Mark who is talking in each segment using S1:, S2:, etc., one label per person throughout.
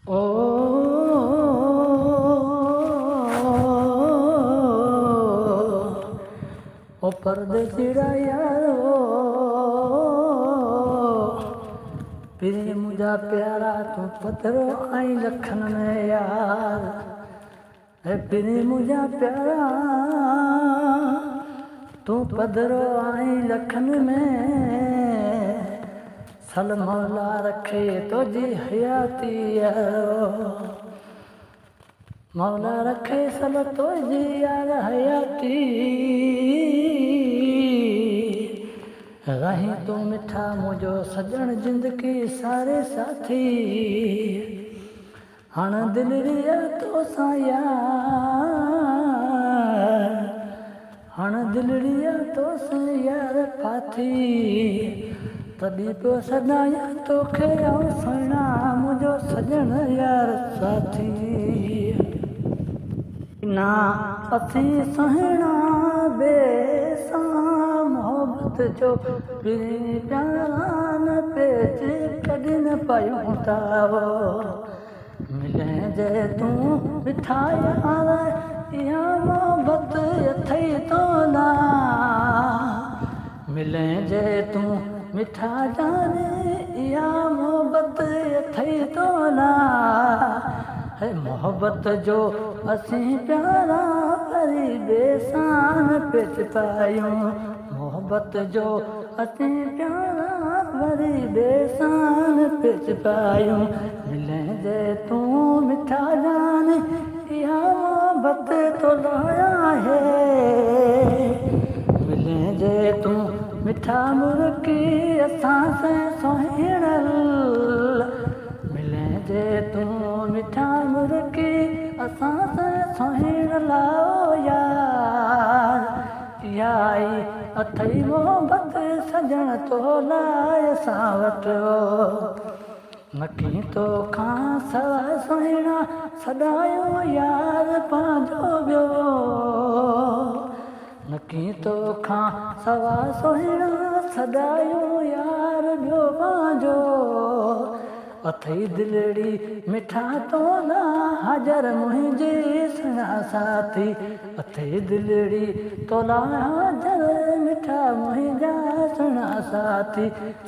S1: ओ परदेसीड़ा यारो पिरी मुझा प्यारा तू पत्थरो आई लखन में यार है पिरी मुझा प्यारा तू पत्थरो आई लखन में सल मौला रखे तो जी हयाती यारो मौला रखे सल तो जी यार हयाती रही तू मिठा मुझो सजन जिंदगी सारे साथी हण दिलरिया तो सा यार हण दिलरिया तो सा यार पाथी तभी पियो सदाया तोखे आऊं सुना मुझो सजन यार साथी ना असी सुहिणा बेसा मोहब्बत जो प्यान पेच कॾहिं न पयूं तावो मिले जे तूं मिठा यार इहा मोहब्बत अथई तो ना मिले जे तूं मिठा जाने इहा मोहब्बत अथई तो ना है मोहब्बत जो असीं प्यारा वरी बेसान पिच पायूं मोहब्बत जो असीं प्यारा वरी बेसान पिच पायूं मिले जे तूं मिठा जान इहा मोहब्बत तो लाया है मिले जे तूं मिठा मुर्की असां से सोहिणल मिले जे तूं मिठा मुर्की असां से सोहिण लाओ यार याई अथई मोहब्बत सजण तो लाइ असां वटि नकी तो खां सवा सोहिणा सदायो यार पंहिंजो ॿियो नकी तो खां सवा सोहिणा सदायो यार ॿियो पंहिंजो अथई दिलड़ी मिठा तो ना हाजर मुंहिंजी सुना साथी अथई दिलड़ी तो ना हाजर मिठा मुंहिंजा सुना साथी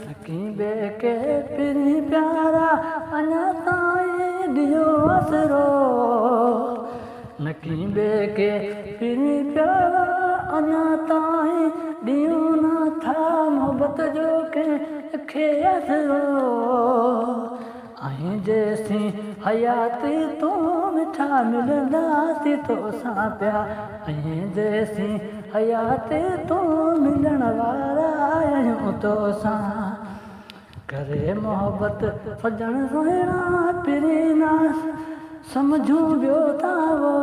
S1: नकी बे के पिरी प्यारा अञा ताईं ॾियो असरो नकी बे के पिरी प्यारा अञा ताईं ॾियो न था मोहब्बत जो कंहिंखे असरो ऐं जेसी हयाती तूं मिठा मिलंदासीं तोसां पिया ऐं जेसी हयाती तूं मिलण वारा आहियूं तोसां करे मोहब्बत सजण सुहिणा पिरी ना समझूं ॿियो तावो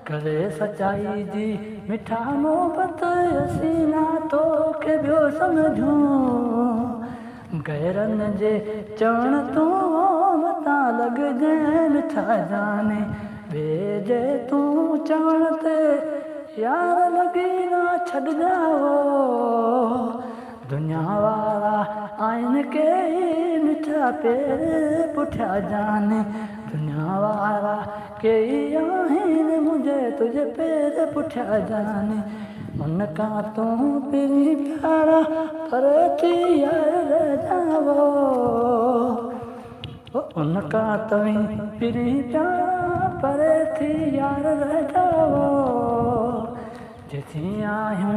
S1: करे सचाई जी मिठा मोहब्बत असीं ना तोखे ॿियो समझूं गैरन जे चवण तूं मता लॻजे मिठा जाने ॿिए जे तूं चवण ते यार लॻी ना छॾिजाओ दुनिया वारा आहिनि के मिठा पेर पुठिया जाने दुनिया वारा के आहिनि मुंहिंजे तुंहिंजे पेर पुठिया जाने उन खां तूं पिरी प्यारा पर थी यार जावो उन खां तव्हीं पिरी प्यारा पर थी यार जावो जेसीं आहियूं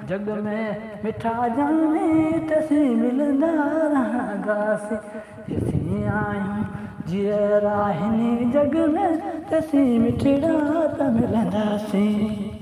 S1: जग में मिठा जाने तसीं मिलंदा रहंदासीं जेसीं आहियूं जीअरा हिन जग में तसीं मिठड़ा त मिलंदासीं